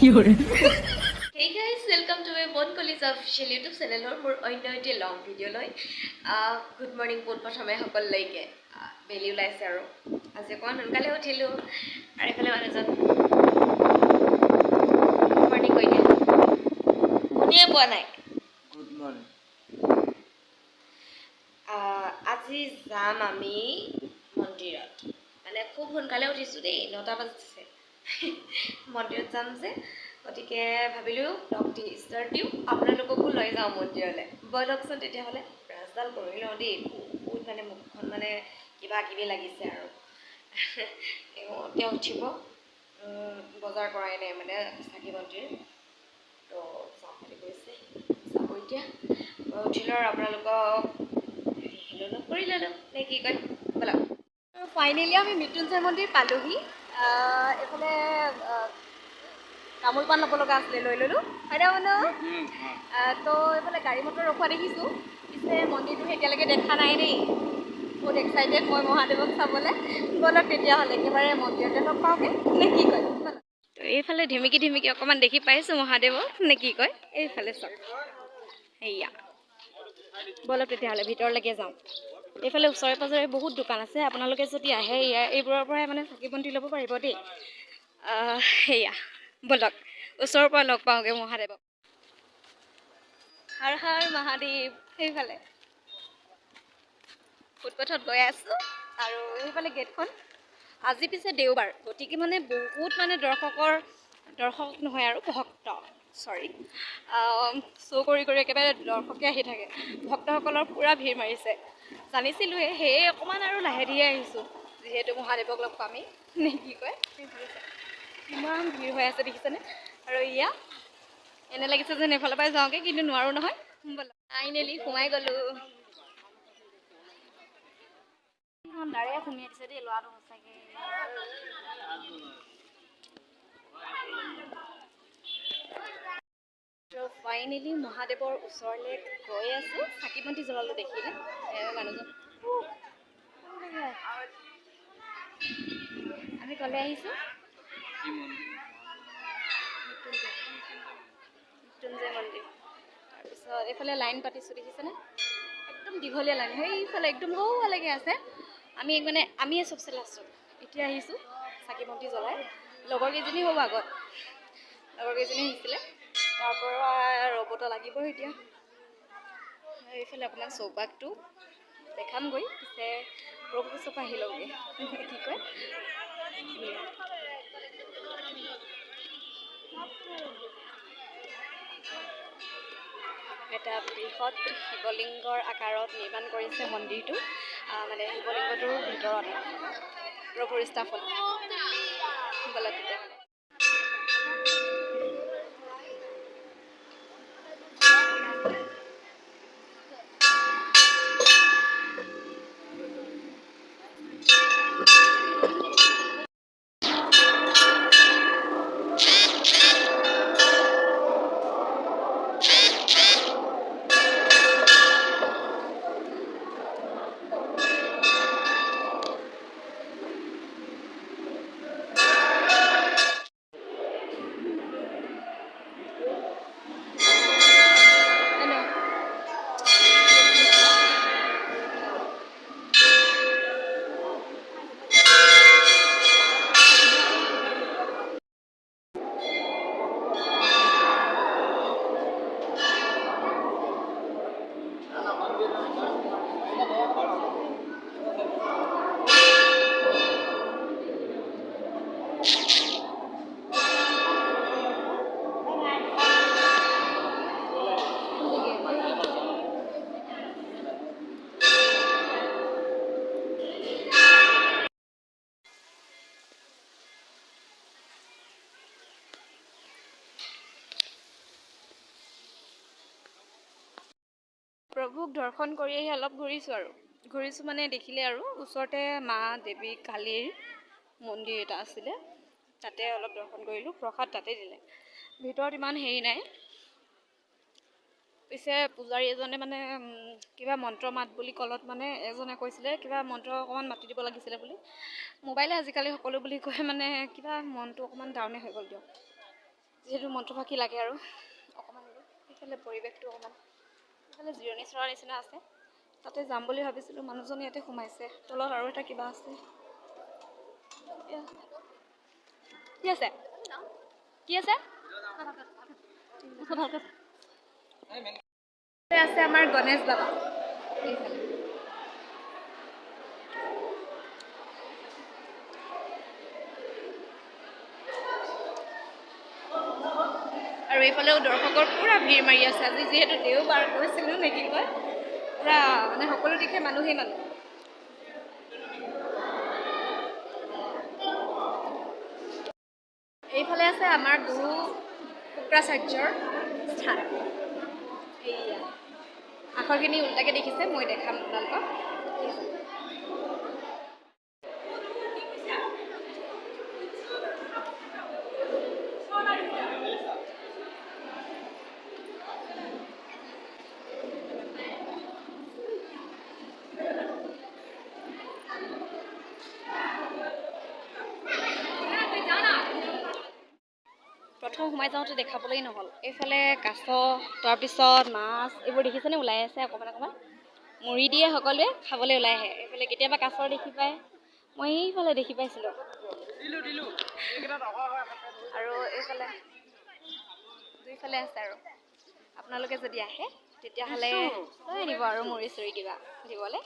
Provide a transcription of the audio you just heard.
Hey guys, welcome to my Bon College official YouTube channel or more another long video loi. Good morning bon prathome hokol laike. Beli ulaise aru. Aje kon sonkale uthilu. Are efale manujon. Good morning koine. Kuniye poa nai. Good morning. আজি যাম আমি মন্দিৰত মানে খুব সোনকালে উঠিছোঁ দেই 9টা বাজিছে মন্দিৰত যাম যে গতিকে ভাবিলোঁ ব্লগ দি ষ্টাৰ্ট দিওঁ আপোনালোককো লৈ যাওঁ মন্দিৰলৈ বলকচোন তেতিয়াহ'লে ব্ৰাছডাল কৰি লওঁ দেই বহুত মানে মুখখন মানে কিবা কিবি লাগিছে আৰু তেওঁ উঠিব বজাৰ কৰাই নাই মানে চাকি মন্দিৰ তো যাম বুলি কৈছে যাব এতিয়া উঠিলোঁ আৰু আপোনালোকক কৰি ল'লো নে কি কয় ব'লক ফাইনেলি আমি মৃত্যুঞ্জয় মন্দিৰ পালোহি এইফালে তামোল পাণ ল'ব লগা আছিলে লৈ ল'লোঁ হয়নে মানুহ তো এইফালে গাড়ী মটৰ ৰখোৱা দেখিছোঁ পিছে মন্দিৰটো এতিয়ালৈকে দেখা নাই দেই বহুত এক্সাইটেড মই মহাদেৱক চাবলৈ ব'লক তেতিয়াহ'লে একেবাৰে মন্দিৰতে লগ পাওঁগৈ নে কি কয় ব'লক তো এইফালে ধিমিকি অকণমান দেখি পাইছোঁ মহাদেৱক নে কি কয় এইফালে চাওক সেয়া ব'লক তেতিয়াহ'লে ভিতৰলৈকে যাওঁ এইফালে ওচৰে পাঁজৰে বহুত দোকান আছে আপোনালোকে যদি আহে এইবোৰৰ পৰাই মানে চাকি বন্তি ল'ব পাৰিব দেই সেয়া ব'লক ওচৰৰ পৰা লগ পাওঁগৈ মহাদেৱক হৰ হৰ মহাদেৱ সেইফালে ফুটপথত গৈ আছোঁ আৰু সেইফালে গেটখন আজি পিছে দেওবাৰ গতিকে মানে বহুত মানে দৰ্শক নহয় আৰু ভক্ত চৰি শ্ব' কৰি একেবাৰে দৰ্শকে আহি থাকে ভক্তসকলৰ পূৰা ভিৰ মাৰিছে জানিছিলোঁৱে সেয়ে অকণমান আৰু লাহে ধীৰে আহিছোঁ যিহেতু মহাদেৱক লগ পামেই নে কি কয় ইমান ভিৰ হৈ আছে দেখিছেনে আৰু এয়া এনে লাগিছে যেন এইফালৰ পৰাই যাওঁগৈ কিন্তু নোৱাৰোঁ নহয় ফাইনেলি সোমাই গ'লোঁ দাৰে সুমিয়াই দিছে দেই ল'ৰাটো সঁচাকৈ ফাইনেলি মহাদেৱৰ ওচৰলৈ গৈ আছোঁ চাকি বন্তি জ্বলালোঁ দেখিলে মানুহজন আমি ক'লে আহিছোঁ মৃত্যুঞ্জয় মন্দিৰ তাৰপিছত এইফালে লাইন পাতিছোঁ দেখিছেনে একদম দীঘলীয়া লাইন সেইফালে একদম সৌফালেকে আছে আমিয়ে চবচে লাষ্টত এতিয়া আহিছোঁ চাকি বন্তি জ্বলাই লগৰকেইজনী হ'ব আগত লগৰকেইজনী আহিছিলে তাৰপৰা ৰ'বতো লাগিব এতিয়া এইফালে অকণমান চৌপাশটো দেখামগৈ পিছে প্ৰভু চব আহি লওঁগৈ কি কয় এটা বৃহৎ শিৱলিংগৰ আকাৰত নিৰ্মাণ কৰিছে মন্দিৰটো মানে শিৱলিংগটোৰ ভিতৰতে প্ৰভুৰ স্থাপন ব'লক তেতিয়াহ'লে প্ৰভুক দৰ্শন কৰি আহি অলপ ঘূৰিছোঁ মানে দেখিলে আৰু ওচৰতে মা দেৱী কালীৰ মন্দিৰ এটা আছিলে তাতে অলপ দৰ্শন কৰিলোঁ প্ৰসাদ তাতে দিলে ভিতৰত ইমান হেৰি নাই পিছে পূজাৰী এজনে মানে কিবা মন্ত্ৰ মাত বুলি ক'লত মানে এজনে কৈছিলে কিবা মন্ত্ৰ অকণমান মাতি দিব লাগিছিলে বুলি মোবাইলে আজিকালি সকলো বুলি কয় মানে কিবা মনটো অকণমান ডাউনে হৈ গ'ল দিয়ক যিহেতু মন্ত্ৰফাঁকি লাগে আৰু অকণমান সেইফালে পৰিৱেশটো অকণমান সেইফালে জিৰণি চৰাৰ নিচিনা আছে তাতে যাম বুলি ভাবিছিলোঁ মানুহজন ইয়াতে সোমাইছে তলত আৰু এটা কিবা আছে কি আছে কি আছে আছে আমাৰ গণেশ বাবা আৰু এইফালেও দৰ্শকৰ পুৰা ভিৰ মাৰি আছে আজি যিহেতু দেওবাৰ গৈছিলোঁ নেকি কয় পুৰা মানে সকলো দিশে মানুহেই মানুহ এইফালে আছে আমাৰ গুৰু শুক্ৰাচাৰ্যৰ স্থান এইয়া আখৰখিনি উল্টাকে দেখিছে মই দেখাম আপোনালোকক প্ৰথম সোমাই যাওঁতে দেখাবলৈ নহ'ল এইফালে কাছ তাৰপিছত মাছ এইবোৰ দেখিছেনে ওলাই আছে অকণমান অকণমান মুড়ি দিয়ে সকলোৱে খাবলৈ ওলাই আহে এইফালে কেতিয়াবা কাছৰ দেখি পায় মই এইফালে দেখি পাইছিলোঁ আৰু এইফালে দুইফালে আছে আৰু আপোনালোকে যদি আহে তেতিয়াহ'লে লৈ আনিব আৰু মুড়ি চুৰি কিবা দিবলৈ